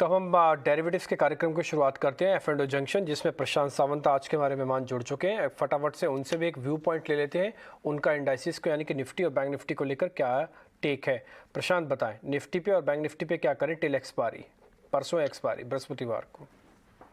तो हम डेरिवेटिव्स के कार्यक्रम की शुरुआत करते हैं F&O जंक्शन, जिसमें प्रशांत सावंत आज के हमारे मेहमान जुड़ चुके हैं। फटाफट से उनसे भी एक व्यू पॉइंट ले लेते हैं, उनका इंडाइसिस को यानी कि निफ्टी और बैंक निफ्टी को लेकर क्या टेक है। प्रशांत बताएं, निफ्टी पे और बैंक निफ्टी पे क्या करें टिल एक्सपायरी, परसों एक्सपायरी बृहस्पतिवार को।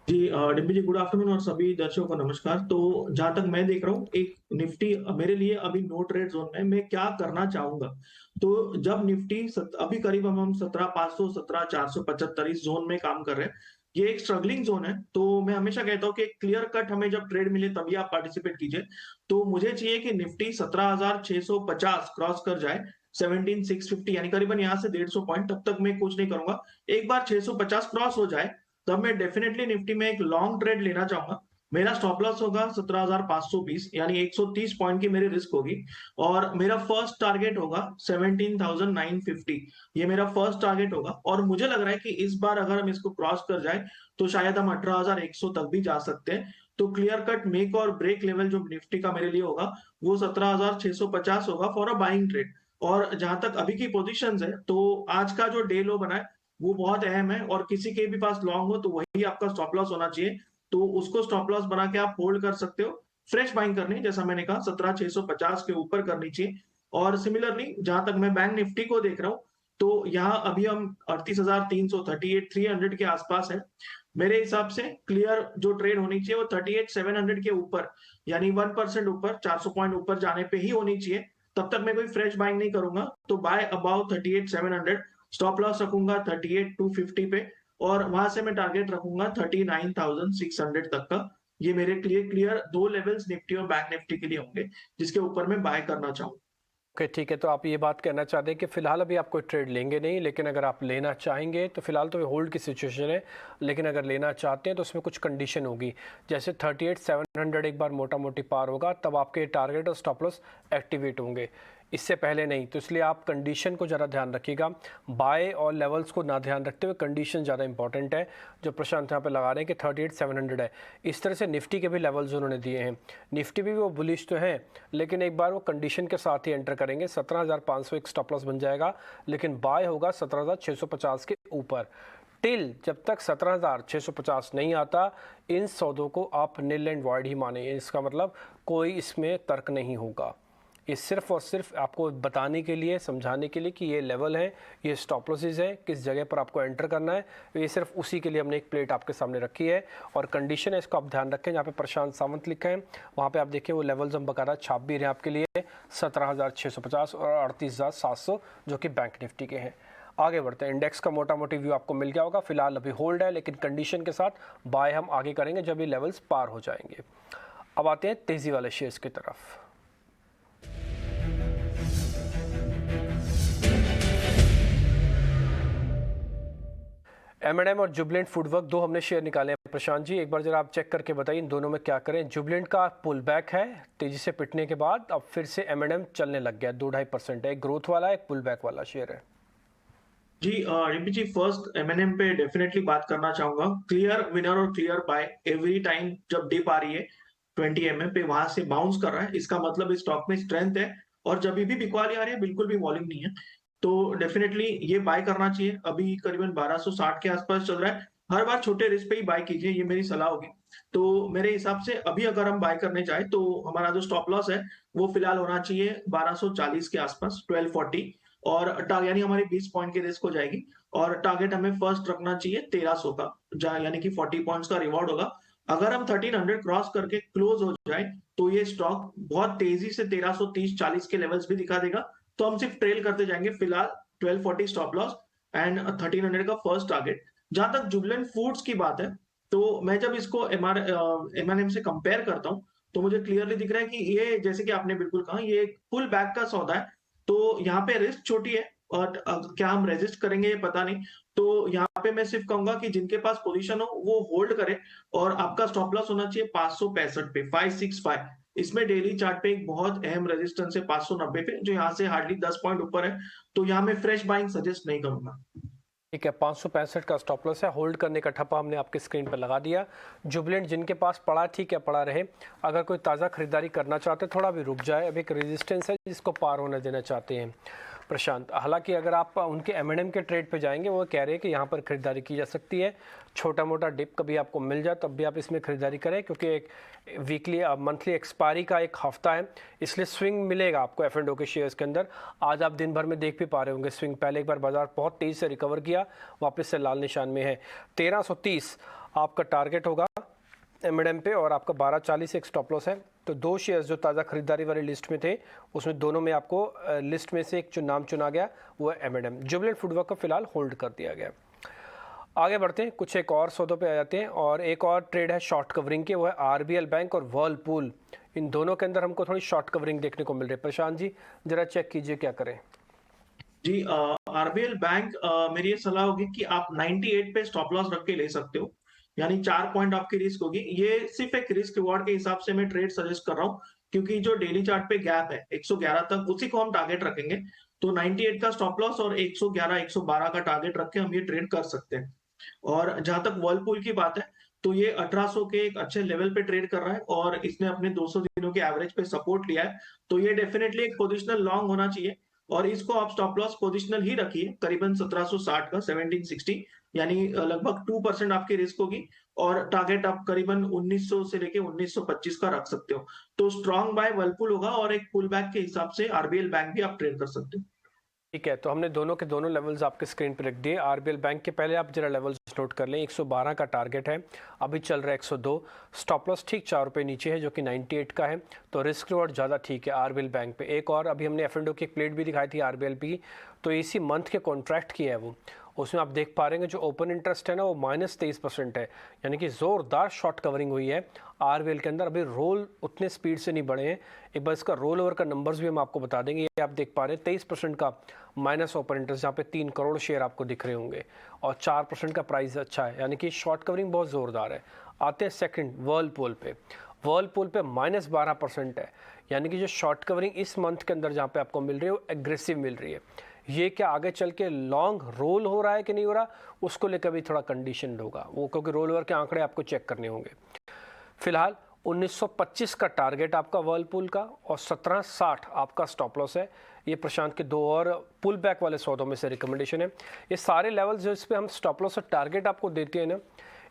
जी डिम्पी जी, गुड आफ्टरनून और सभी दर्शकों को नमस्कार। तो जहां तक मैं देख रहा हूँ, एक निफ्टी मेरे लिए अभी नो ट्रेड जोन में मैं क्या करना चाहूंगा। तो जब निफ्टी अभी करीब हम 17,500 17,475 इस जोन में काम कर रहे हैं। ये एक स्ट्रगलिंग जोन है, तो मैं हमेशा कहता हूँ कि क्लियर कट हमें जब ट्रेड मिले तभी आप पार्टिसिपेट कीजिए। तो मुझे चाहिए कि निफ्टी 17,650 क्रॉस कर जाए, 17,650 यानी करीबन यहाँ से 150 पॉइंट, तब तक मैं कुछ नहीं करूंगा। एक बार 650 क्रॉस हो जाए तब मैं डेफिनेटली निफ्टी में एक लॉन्ग ट्रेड लेना चाहूंगा। मेरा स्टॉप लॉस होगा 17,520 यानी 130 पॉइंट की मेरी रिस्क होगी। और मेरा फर्स्ट टारगेट होगा 17,950, ये मेरा फर्स्ट टारगेट होगा। और मुझे लग रहा है कि इस बार अगर हम इसको क्रॉस कर जाए तो शायद हम 18,100 तक भी जा सकते हैं। तो क्लियर कट मेक और ब्रेक लेवल जो निफ्टी का मेरे लिए होगा वो 17,650 होगा फॉर अ बाइंग ट्रेड। और जहां तक अभी की पोजिशन है, तो आज का जो डे लो बना है वो बहुत अहम है, और किसी के भी पास लॉन्ग हो तो वही आपका स्टॉप लॉस होना चाहिए। तो उसको स्टॉप लॉस बना के आप होल्ड कर सकते हो। फ्रेश बाइंग करनी, जैसा मैंने कहा, 17,650 के ऊपर करनी चाहिए। और सिमिलरली जहां तक मैं बैंक निफ्टी को देख रहा हूँ, तो यहाँ अभी हम 38,300 38,300 के आसपास है। मेरे हिसाब से क्लियर जो ट्रेड होनी चाहिए वो 38,700 के ऊपर, यानी 1% ऊपर, 400 पॉइंट ऊपर जाने पे ही होनी चाहिए। तब तक मैं कोई फ्रेश बाइंग नहीं करूंगा। तो बाय अबाउ 38,700, स्टॉप लॉस रखूंगा 38,250 पे, और वहां से मैं टारगेट रखूंगा 39,600 तक का। ये मेरे क्लियर दो लेवल्स निफ्टी और बैंक निफ्टी के लिए होंगे जिसके ऊपर मैं बाय करना चाहूँ। ओके, ठीक है। तो आप ये बात कहना चाहते हैं कि फिलहाल अभी आप कोई ट्रेड लेंगे नहीं, लेकिन अगर आप लेना चाहेंगे तो फिलहाल तो ये होल्ड की सिचुएशन है, लेकिन अगर लेना चाहते हैं तो उसमें कुछ कंडीशन होगी। जैसे 38,700 एक बार मोटा मोटी पार होगा तब आपके टारगेट और स्टॉप लॉस एक्टिवेट होंगे, इससे पहले नहीं। तो इसलिए आप कंडीशन को ज़रा ध्यान रखिएगा, बाय और लेवल्स को ना ध्यान रखते हुए कंडीशन ज़्यादा इंपॉर्टेंट है। जो प्रशांत यहाँ पे लगा रहे हैं कि 38,700 है, इस तरह से निफ्टी के भी लेवल्स उन्होंने दिए हैं। निफ्टी भी वो बुलिश तो हैं, लेकिन एक बार वो कंडीशन के साथ ही एंटर करेंगे। 17,500 एक स्टॉप लॉस बन जाएगा, लेकिन बाय होगा 17,650 के ऊपर। टिल जब तक 17,650 नहीं आता, इन सौदों को आप निल एंड वॉइड ही माने। इसका मतलब कोई इसमें तर्क नहीं होगा। ये सिर्फ और सिर्फ आपको बताने के लिए, समझाने के लिए कि ये लेवल है, ये स्टॉप लॉसेस है, किस जगह पर आपको एंटर करना है। ये सिर्फ उसी के लिए हमने एक प्लेट आपके सामने रखी है। और कंडीशन है, इसको आप ध्यान रखें। जहाँ पे प्रशांत सावंत लिखा है वहाँ पे आप देखिए वो लेवल्स हम बकायदा छाप भी रहे हैं आपके लिए, 17,650 और 38,700 जो कि बैंक निफ्टी के हैं। आगे बढ़ते हैं। इंडेक्स का मोटा मोटी व्यू आपको मिल गया होगा। फिलहाल अभी होल्ड है, लेकिन कंडीशन के साथ बाय हम आगे करेंगे जब ये लेवल्स पार हो जाएंगे। अब आते हैं तेज़ी वाले शेयर्स की तरफ। M&M और जुबलेंट फूडवर्क दो हमने शेयर निकाले हैं। प्रशांत जी, एक बार जरा आप चेक करके बताइए इन दोनों में क्या करें। जुबलेंट का पुल बैक है तेजी से पिटने के बाद, अब फिर से M&M चलने लग गया, 2-2.5% है। एक ग्रोथ वाला, एक पुल बैक वाला शेयर है। जी रिम्पी जी, फर्स्ट एमएनएम पे डेफिनेटली बात करना चाहूंगा। क्लियर विनर और क्लियर बाय एवरी टाइम जब डिप आ रही है 20 पे, वहां से बाउंस कर रहा है, इसका मतलब इस स्टॉक में स्ट्रेंथ है। और जब भी बिकवाली आ रही है बिल्कुल भी वॉल्यूम नहीं है, तो डेफिनेटली ये बाय करना चाहिए। अभी करीबन 1260 के आसपास चल रहा है। हर बार छोटे रिस्क पे ही बाय कीजिए, ये मेरी सलाह होगी। तो मेरे हिसाब से अभी अगर हम बाय करने जाए तो हमारा जो स्टॉप लॉस है वो फिलहाल होना चाहिए 1240 के आसपास, 1240। और यानी हमारी 20 पॉइंट की रिस्क हो जाएगी। और टारगेट हमें फर्स्ट रखना चाहिए 1300 का, जहां यानी कि 40 पॉइंट्स का रिवॉर्ड होगा। अगर हम 1300 क्रॉस करके क्लोज हो जाए तो ये स्टॉक बहुत तेजी से 1330-40 के लेवल्स भी दिखा देगा। तो हम सिर्फ ट्रेल करते जाएंगे। फिलहाल 1240 स्टॉप लॉस एंड 1300 का फर्स्ट टारगेट। जहां तक जुबलेंट फूड्स की बात है, तो मैं जब इसको एमएनएम से कंपेयर करता हूँ तो मुझे क्लियरली दिख रहा है कि ये, जैसे कि आपने बिल्कुल कहा, ये एक पुल बैक का सौदा है। तो यहाँ पे रिस्क छोटी है, और क्या हम रेजिस्ट करेंगे ये पता नहीं। तो यहाँ पे मैं सिर्फ कहूंगा कि जिनके पास पोजीशन हो वो होल्ड करे। और आपका स्टॉप लॉस होना चाहिए 565 पे, 565। इसमें डेली चार्ट पे एक बहुत अहम रेजिस्टेंस है 590 पे, जो यहाँ से हार्डली 10 पॉइंट ऊपर है। तो यहाँ मैं फ्रेश बाइंग सजेस्ट नहीं करूंगा। ठीक है, 565 का स्टॉप लॉस है। होल्ड करने का ठप्पा हमने आपके स्क्रीन पर लगा दिया। जुबलेंट जिनके पास पड़ा, ठीक है, पड़ा रहे। अगर कोई ताज़ा खरीदारी करना चाहते, थोड़ा भी रुक जाए, अब एक रेजिस्टेंस है जिसको पार होने देना चाहते हैं। प्रशांत, हालांकि अगर आप उनके M&M के ट्रेड पे जाएंगे वो कह रहे हैं कि यहाँ पर खरीदारी की जा सकती है, छोटा मोटा डिप कभी आपको मिल जाए तब भी आप इसमें खरीदारी करें, क्योंकि एक वीकली मंथली एक्सपायरी का एक हफ्ता है, इसलिए स्विंग मिलेगा आपको F&O के शेयर्स के अंदर। आज आप दिन भर में देख भी पा रहे होंगे स्विंग, पहले एक बार बाजार बहुत तेज़ी से रिकवर किया, वापस से लाल निशान में है। 1330 आपका टारगेट होगा M&M पे, और आपका 1240 एक स्टॉप लॉस है। तो दो शेयर्स जो ताज़ा खरीदारी वाली लिस्ट में थे, उसमें दोनों में आपको लिस्ट में से एक जो नाम चुना गया वो है M&M। जुबिलेंट फूडवर्क को फिलहाल होल्ड कर दिया गया। आगे बढ़ते हैं, कुछ एक और सौदों पे आ जाते हैं, और एक और ट्रेड है शॉर्ट कवरिंग के, वो है RBL बैंक और वर्लपूल। इन दोनों के अंदर हमको थोड़ी शॉर्ट कवरिंग देखने को मिल रही है। प्रशांत जी जरा चेक कीजिए क्या करें। जी, RBL बैंक, मेरी ये सलाह होगी कि आप 98 पे स्टॉप लॉस रख के ले सकते हो, यानी 4 पॉइंट आपकी रिस्क होगी। ये सिर्फ एक रिस्क रिवॉर्ड के हिसाब से मैं ट्रेड सजेस्ट कर रहा हूँ, क्योंकि जो डेली चार्ट पे गैप है 111 तक, उसी को हम टारगेट रखेंगे। तो 98 का स्टॉप लॉस और 111 112 का टारगेट रख के हम ये ट्रेड कर सकते हैं। और जहां तक वर्लपूल की बात है, तो ये 1800 के एक अच्छे लेवल पे ट्रेड कर रहा है, और इसने अपने 200 दिनों के एवरेज पे सपोर्ट लिया है। तो ये डेफिनेटली एक पोजिशनल लॉन्ग होना चाहिए, और इसको आप स्टॉप लॉस पोजिशनल ही रखिए, करीबन 1760 का 1760, यानी लगभग 2% आपकी रिस्क होगी, और टारगेट आप करीबन 1900 से लेके 1925 का रख सकते हो। तो स्ट्रॉन्ग बाय वर्लपूल होगा, और एक पुल बैक के हिसाब से RBL बैंक भी आप ट्रेड कर सकते हो। ठीक है, तो हमने दोनों के दोनों लेवल्स आपके स्क्रीन पर रख दिए। RBL बैंक के पहले आप जरा लेवल्स नोट कर लें। 112 का टारगेट है, अभी चल रहा है 102। स्टॉप लॉस ठीक 4 रुपये नीचे है, जो कि 98 का है। तो रिस्क रिवॉर्ड ज़्यादा ठीक है RBL बैंक पे। एक और अभी हमने F&O की एक प्लेट भी दिखाई थी RBL की, तो इसी मंथ के कॉन्ट्रैक्ट की है वो, उसमें आप देख पा रहे हैं जो ओपन इंटरेस्ट है ना वो -23% है, यानी कि ज़ोरदार शॉर्ट कवरिंग हुई है RBL के अंदर। अभी रोल उतने स्पीड से नहीं बढ़े हैं। एक बार इसका रोल ओवर का नंबर्स भी हम आपको बता देंगे। ये आप देख पा रहे हैं 23% का माइनस ओपन इंटरेस्ट, जहाँ पे 3 करोड़ शेयर आपको दिख रहे होंगे, और 4% का प्राइस अच्छा है, यानी कि शॉर्ट कवरिंग बहुत ज़ोरदार है। आते हैं सेकंड वर्लपूल पे। वर्लपूल पे -12% है, यानी कि जो शॉर्ट कवरिंग इस मंथ के अंदर जहाँ पे आपको मिल रही है वो एग्रेसिव मिल रही है। ये क्या आगे चल के लॉन्ग रोल हो रहा है कि नहीं हो रहा, उसको लेकर भी थोड़ा कंडीशन होगा वो, क्योंकि रोल ओवर के आंकड़े आपको चेक करने होंगे। फिलहाल 1925 का टारगेट आपका वर्लपूल का, और 1760 आपका स्टॉप लॉस है। ये प्रशांत के दो और पुल बैक वाले सौदों में से रिकमेंडेशन है। ये सारे लेवल्स जो इस पे हम स्टॉप लॉस और टारगेट आपको देते हैं ना,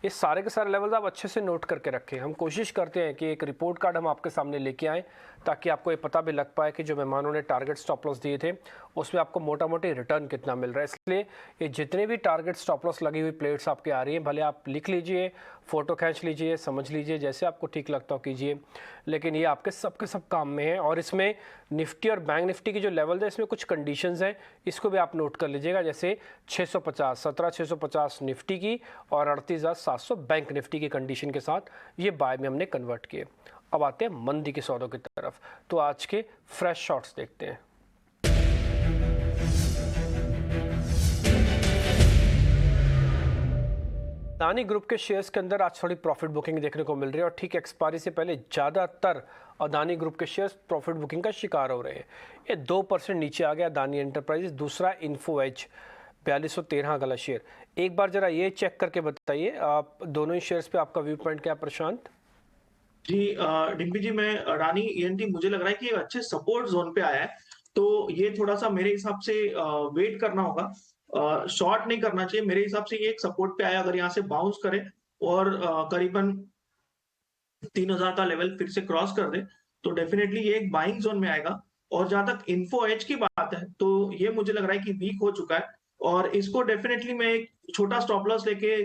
ये सारे के सारे लेवल्स आप अच्छे से नोट करके रखें। हम कोशिश करते हैं कि एक रिपोर्ट कार्ड हम आपके सामने लेके आएँ, ताकि आपको ये पता भी लग पाए कि जो मेहमानों ने टारगेट स्टॉप लॉस दिए थे उसमें आपको मोटा मोटी रिटर्न कितना मिल रहा है। इसलिए ये जितने भी टारगेट स्टॉप लॉस लगी हुई प्लेट्स आपके आ रही हैं, भले आप लिख लीजिए, फ़ोटो खींच लीजिए, समझ लीजिए, जैसे आपको ठीक लगता हो कीजिए, लेकिन ये आपके सब काम में है। और इसमें निफ्टी और बैंक निफ्टी की जो लेवल है, इसमें कुछ कंडीशंस हैं, इसको भी आप नोट कर लीजिएगा। जैसे 650 17,650 निफ्टी की और 38,700 बैंक निफ्टी की कंडीशन के साथ ये बाय में हमने कन्वर्ट किए। अब आते हैं मंदी के सौदों की तरफ, तो आज के फ्रेश शॉट्स देखते हैं। अदानी ग्रुप के शेयर्स के अंदर आज थोड़ी प्रॉफिट बुकिंग देखने को मिल रही है, और ठीक एक्सपायरी से पहले ज़्यादातर अदानी ग्रुप के शेयर्स प्रॉफिट बुकिंग का शिकार हो रहे हैं। ये 2% नीचे आ गया अदानी एंटरप्राइजेस। दूसरा इन्फो एज 4213 वाला शेयर। एक बार जरा ये चेक करके बताइए आप दोनों ही शेयर्स पे आपका व्यू पॉइंट क्या है प्रशांत? जी, डिम्पी जी, मैं अडानी ENT मुझे लग रहा है कि अच्छे सपोर्ट जोन पे आया है, तो ये थोड़ा सा मेरे हिसाब से वेट करना होगा। शॉर्ट नहीं करना चाहिए मेरे हिसाब से। ये एक सपोर्ट पे आया, अगर यहाँ से बाउंस करे और करीबन 3000 का लेवल फिर से क्रॉस कर दे, तो डेफिनेटली ये एक बाइंग जोन में आएगा। और जहां तक इन्फो एज की बात है, तो ये मुझे लग रहा है कि वीक हो चुका है, और इसको डेफिनेटली मैं एक छोटा स्टॉप लॉस लेके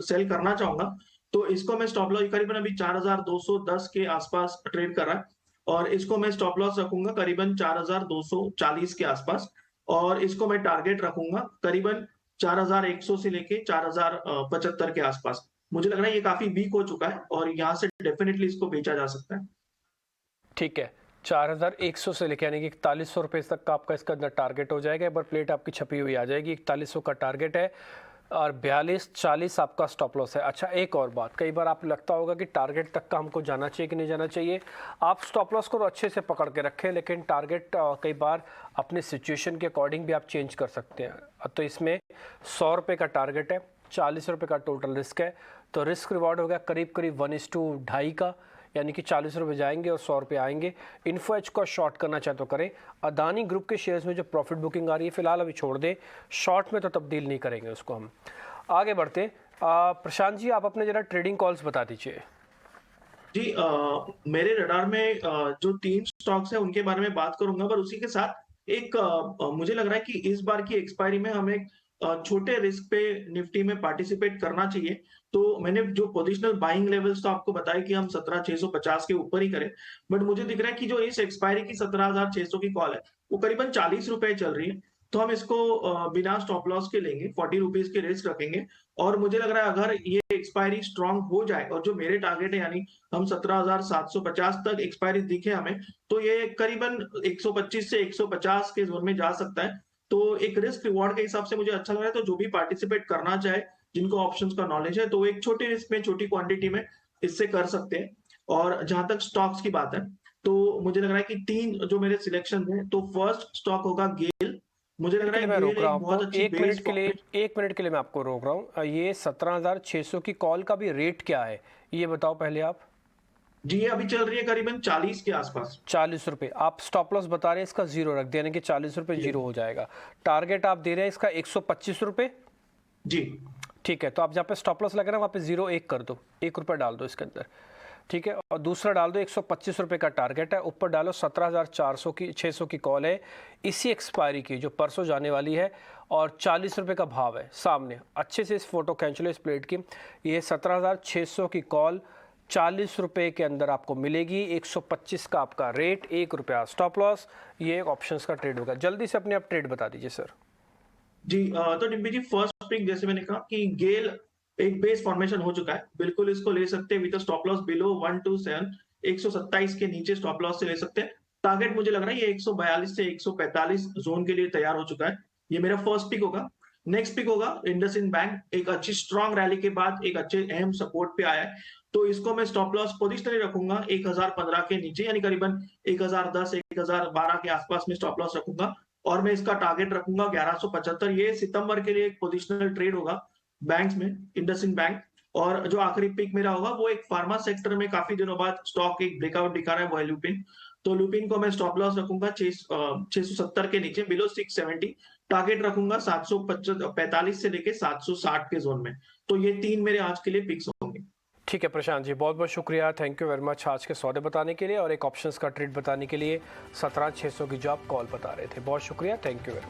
सेल करना चाहूंगा। तो इसको मैं स्टॉप लॉस करीबन अभी 4210 के आसपास ट्रेड कर रहा है, और इसको मैं स्टॉप लॉस रखूंगा करीबन 4240 के आसपास, और इसको मैं टारगेट रखूंगा करीबन 4100 से लेके 4075 के आसपास। मुझे लग रहा है ये काफी वीक हो चुका है, और यहाँ से डेफिनेटली इसको बेचा जा सकता है। ठीक है, 4100 से लेके यानी कि 4100 रुपये तक का आपका इसका अंदर टारगेट हो जाएगा। एक बार प्लेट आपकी छपी हुई आ जाएगी, 4100 का टारगेट है, और 4240 आपका स्टॉप लॉस है। अच्छा, एक और बात, कई बार आपको लगता होगा कि टारगेट तक का हमको जाना चाहिए कि नहीं जाना चाहिए। आप स्टॉप लॉस को तो अच्छे से पकड़ के रखें, लेकिन टारगेट कई बार अपने सिचुएशन के अकॉर्डिंग भी आप चेंज कर सकते हैं। तो इसमें 100 रुपये का टारगेट है, 40 रुपये का टोटल रिस्क है, तो रिस्क रिवॉर्ड हो गया करीब करीब 1:2.5 का, यानी कि 40 रुपये जाएंगे और 100 रुपये आएंगे। इन्फो एज को शॉर्ट करना चाहे तो करें। अदानी ग्रुप के शेयर्स में जो प्रॉफिट बुकिंग आ रही है फिलहाल अभी छोड़ दें, शॉर्ट में तो तब्दील नहीं करेंगे उसको हम। आगे बढ़ते प्रशांत जी, आप अपने जरा ट्रेडिंग कॉल्स बता दीजिए। जी मेरे रडार में जो 3 स्टॉक्स हैं उनके बारे में बात करूंगा, पर उसी के साथ एक मुझे लग रहा है कि इस बार की एक्सपायरी में हमें छोटे रिस्क पे निफ्टी में पार्टिसिपेट करना चाहिए। तो मैंने जो पोजिशनल बाइंग लेवल्स तो आपको बताया कि हम 17,650 के ऊपर ही करें, बट मुझे दिख रहा है कि जो इस एक्सपायरी की 17,600 की कॉल है वो करीबन 40 रुपए चल रही है। तो हम इसको बिना स्टॉप लॉस के लेंगे, 40 रुपीज के रिस्क रखेंगे। और मुझे लग रहा है अगर ये एक्सपायरी स्ट्रांग हो जाए और जो मेरे टारगेट है यानी हम 17,750 तक एक्सपायरी दिखे हमें, तो ये करीबन 125 से 150 के जोन में जा सकता है। तो एक रिस्क रिवॉर्ड के हिसाब से मुझे अच्छा लग रहा है। तो जो भी पार्टिसिपेट करना चाहे, जिनको ऑप्शंस का नॉलेज है, तो एक छोटे रिस्क में छोटी क्वांटिटी में इससे कर सकते हैं। और जहां तक स्टॉक्स की बात है, तो मुझे लग रहा है कि 3 जो मेरे सिलेक्शन है, तो फर्स्ट स्टॉक होगा गेल। मुझे लग रहा है मैं रोक गेल रहा एक हूँ बहुत आपको अच्छी बेस एक मिनट के लिए मैं आपको रोक रहा हूँ। ये 17,600 की कॉल का भी रेट क्या है ये बताओ पहले आप। जी, ये अभी चल रही है करीबन 40 के आसपास। 40 रुपये। आप स्टॉप लॉस बता रहे हैं इसका जीरो रख दिया, यानी कि 40 रुपये जीरो हो जाएगा। टारगेट आप दे रहे हैं इसका 125 रुपये। जी ठीक है, तो आप जहाँ पे स्टॉप लॉस लगा ना वहाँ पे 0.1 कर दो, 1 रुपये डाल दो इसके अंदर। ठीक है, और दूसरा डाल दो 125 रुपये का टारगेट है, ऊपर डालो 17,400 की 600 की कॉल है इसी एक्सपायरी की जो परसों जाने वाली है, और 40 रुपये का भाव है सामने। अच्छे से इस फोटो खींच लो इस प्लेट की। ये 17,600 की कॉल 40 रुपये के अंदर आपको मिलेगी। 125 का आपका रेट, 1 रुपया स्टॉप लॉस। ये एक ऑप्शंस का ट्रेड होगा। जल्दी से अपने आप ट्रेड बता दीजिए सर। जी तो डिम्पी जी, फर्स्ट पिक जैसे मैंने कहा कि गेल एक बेस फॉर्मेशन हो चुका है, बिल्कुल इसको ले सकते हैं विद स्टॉप लॉस बिलो 127, 127 के नीचे स्टॉप लॉस से ले सकते हैं। टारगेट मुझे लग रहा है ये 142 से 145 जोन के लिए तैयार हो चुका है। ये मेरा फर्स्ट पिक होगा। नेक्स्ट पिक होगा इंडसइंड बैंक। एक अच्छी स्ट्रॉन्ग रैली के बाद एक अच्छे अहम सपोर्ट पे आया है, तो इसको मैं स्टॉप लॉस पोजिशनली रखूंगा 1015 के नीचे, यानी करीबन 1010 1012 के आसपास में स्टॉप लॉस रखूंगा। और मैं इसका टारगेट रखूंगा 1175। ये सितंबर के लिए एक पोजिशनल ट्रेड होगा बैंक्स में, इंडसइंड बैंक। और जो आखिरी पिक मेरा होगा वो एक फार्मा सेक्टर में काफी दिनों बाद स्टॉक एक ब्रेकआउट दिखा रहा है, वो है लुपिन। तो लुपिन को मैं स्टॉप लॉस रखूंगा 670 के नीचे, बिलो 670। टारगेट रखूंगा 745 से लेके 760 के जोन में। तो ये 3 मेरे आज के लिए पिक्स होंगे। ठीक है प्रशांत जी, बहुत बहुत शुक्रिया, थैंक यू वेरी मच आज के सौदे बताने के लिए और एक ऑप्शंस का ट्रेड बताने के लिए। 17,600 की जो आप कॉल बता रहे थे, बहुत शुक्रिया, थैंक यू वेरी मच।